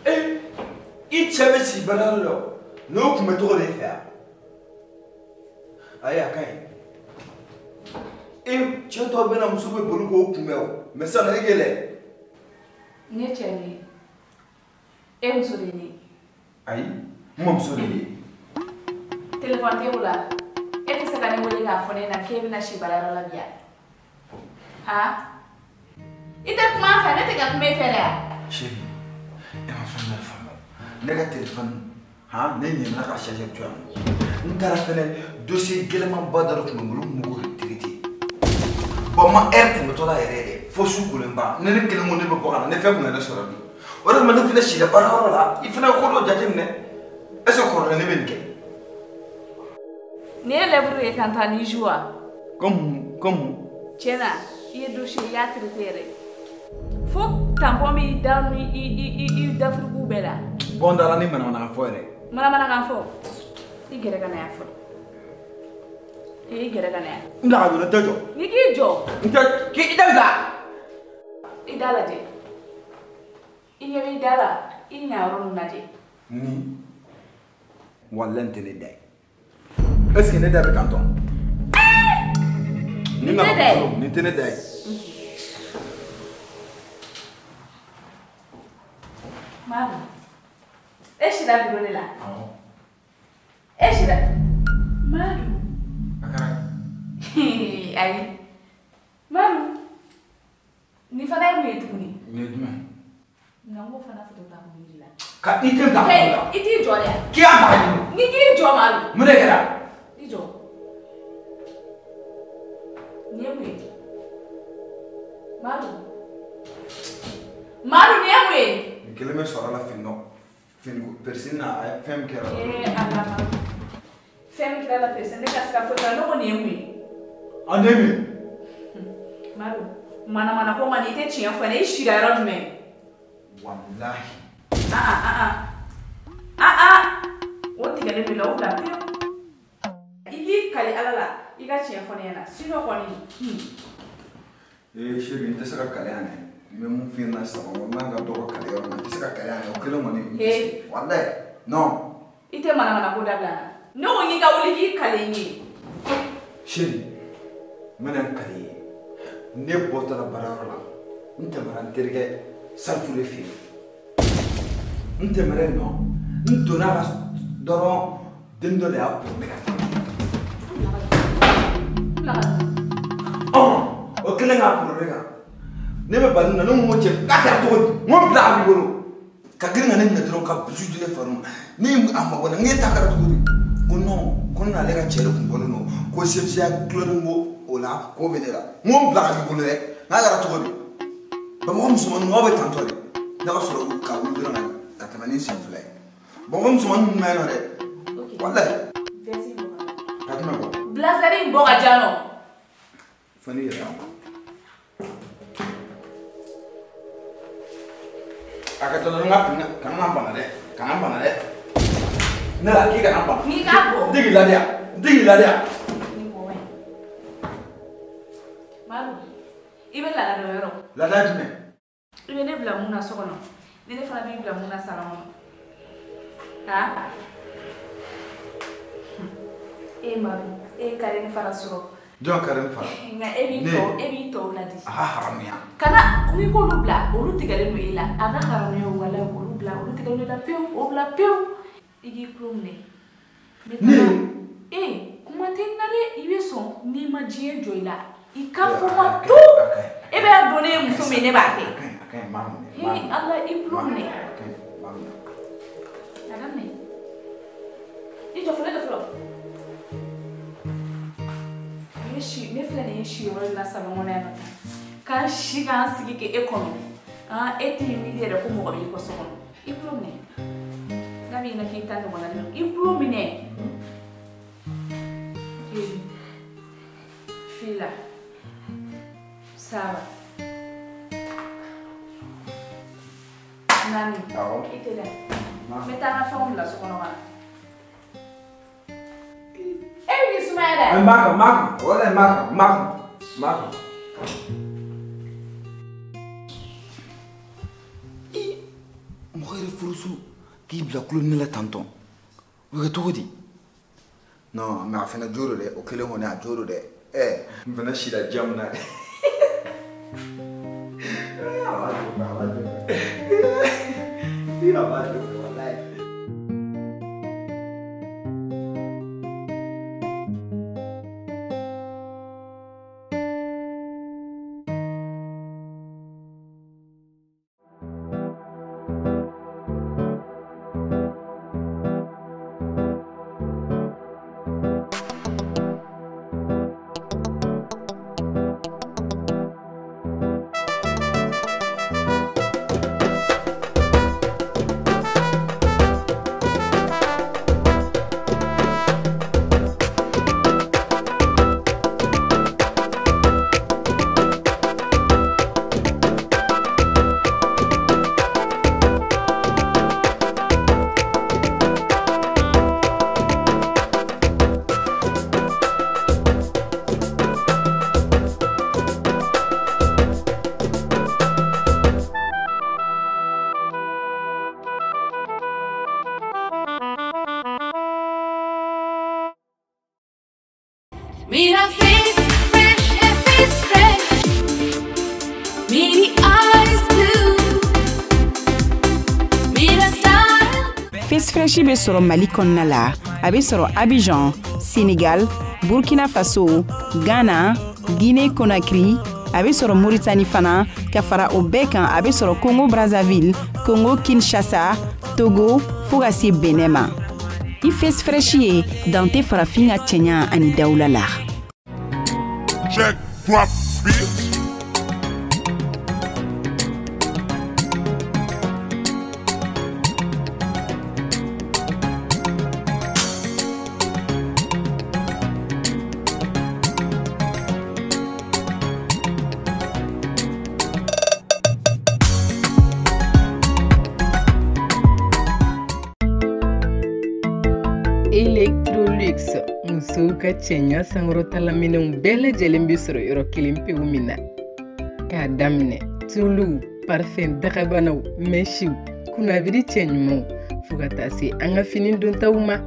Eh, il tient si banal. Non, vous me tournez faire. Aïe, aïe. Eh, tu as toi bien à me sauver pour le coup, mais ça n'a rien. N'est-ce pas? Et me souvenez. Aïe, moi me souvenez. Téléphone là. Et que ça va nous aller à Fonena, qui est venu à la bière. Ah? Il est comment faire? Il est comment faire? Chérie, elle m'a fait une femme. Le téléphone, hein, n'est pas la charge actuelle. Nous avons fait un dossier également bas dans notre nombre de traité. Bon, ma air qui me tourne à errer, faut souffler un bas. N'est que le monde ne peut pas, ne fait qu'on a sur la vie. On a maintenant fait la parole là, il faut un colo d'atteindre. Est-ce qu'on a un événement? N'est pas le quand on y joue. Comme Tiens, il est dossier à traiter. Faut tampon mi down i dafru bela. Bon dans l'année maintenant on a fait. Mana kan fo. I gere kana ya fo. I gere kana ya. Nda ga na tajo. Ni ki jo. Nda ki idala. Idala je. I yebi idala. I nyaaro na je. Ni. Wallan tene dai. Est-ce que ne da be canton? Ni na. Ni tene dai. Mama. Eshi da biro la. Eshi da. Madu. Akara. Ai. Madu. Ni fana mu yetuni. Ni duma. Nango fana foto ta mu la. Ka item ta. Hey, iti jo ya. Ki aba ni ki jo malu. Mu de kera. Ni jo. Ni mu. Madu. Madu ni mu. Quelle me sera la fin non? Fin personne a femme qui agama. Femme qui la personne ne casse la faute non ni mu. Anemi. Madu. Mana ko mani te tinha foi nem estirar onde me. Wallahi. O tiga le bilo la pio. Ili kali alala. Iga tinha foi na. Sino ko ni. Chérie, inte saka kaliane. Même fin na sa manga do ko kali on inte saka kaliane. O kelo mani. Wallahi. Non. Ite mana ko dabla. No ni ga wuli ki kali ni. Chérie. Manan kali. Ne bota la barara. Inte maran terge salfule fi. Inte maran no. Into na doro dendo le app. O kelen ka problème ne be bali na no mo che ka ta to mo bla bi bolo ka girin na ne dron ka bisu de faru ni amma wona ngi ta ka to ko no ko na le ka chele ko bolo no ko se tia kloro mo ola ko venera mo bla bi bolo re na ga to ba mo muso mo be tanto re na ka so ka bu dron ka ta mani sin fly ba mo muso mo me no re wallahi Versi bo. ka ta ko Blazari bo ga jano. Fani ya Akata no ngapinga kana bana de nala ki kana bana Ni ka bo digi la dia ni bo we malu ibe la do yoro la dime ibe ne bla muna sokono ne ne fana bi bla muna salamo ha malu kare ni fara suro John Karen fa nga ebi to la di haramia kana umi ko lubla olu tigale no ila aga haramia wala ko lubla olu tigale la pio o bla pio igi krumne kuma tenale ibe so ni ma jie joila ikapo ma tu ebe adone muso me ne ba ke mam Allah ikrumne agamne ijo flo me filɛ shi yɔrɔ la salon kɔnɔ yan ka shi kan sigi ke e kɔnɔ e ti mi yɛrɛ ko mɔgɔ b'i kɔ so kɔnɔ i kulo minɛ n'a b'i na k'i ta ɲɔgɔn na i kulo minɛ fila saba naani i tɛ dɛ n bɛ taa n ka fɛnw bila so kɔnɔ ka na Maka, olha maka. yɛrɛ furusu k'i bila kulo ne la tantɔn o bɛ kɛ cogo di non mais a fana joro dɛ o kelen kɔni a joro dɛ n fana sira jamu na Mira face fresh and face fresh. Mira eyes blue. Mira style. Face fresh be soro Mali konna la. Abe soro Abidjan, Sénégal, Burkina Faso, Ghana, Guinée Conakry. Abe soro Mauritanie fana. Kafara o bekan abe soro Congo Brazzaville, Congo Kinshasa, Togo, Fogasi Benema. I face fresh ye dante farafinga Kenya ani daulala. Check, drop, bitch. Electrolux muso ka cɛɲa sankɔrɔtala minɛnw bɛɛ lajɛlen bɛ sɔrɔ yɔrɔ kelen pewu min na k'a daminɛ tuluw parfɛn dagabanaw mɛsiw kunnabiri cɛɲumanw fo ka taa se an ka fini dontaw ma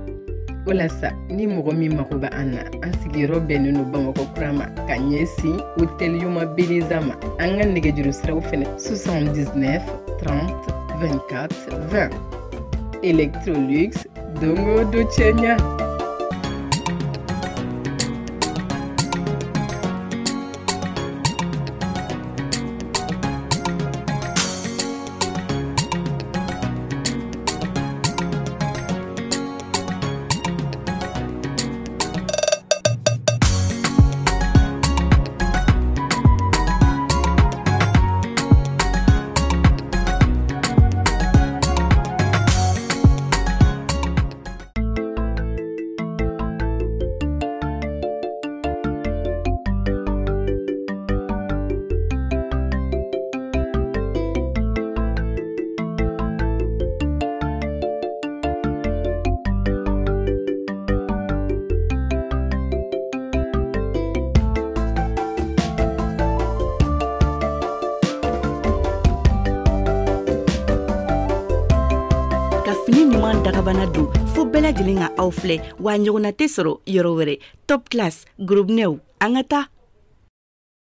walasa ni mɔgɔ min mago bɛ an na an sigiyɔrɔ bɛnnen don Bamakɔ kura ma ka ɲɛsin hôtel Yoma Beleza ma an ka nɛgɛjuru siraw fɛnɛ 79 30 24 20 Electrolux dongo do cɛɲa. Dagabana do fo bɛɛ lajɛlen ka aw filɛ wa ɲɔgɔnna tɛ sɔrɔ yɔrɔ wɛrɛ top class groupe new an ka taa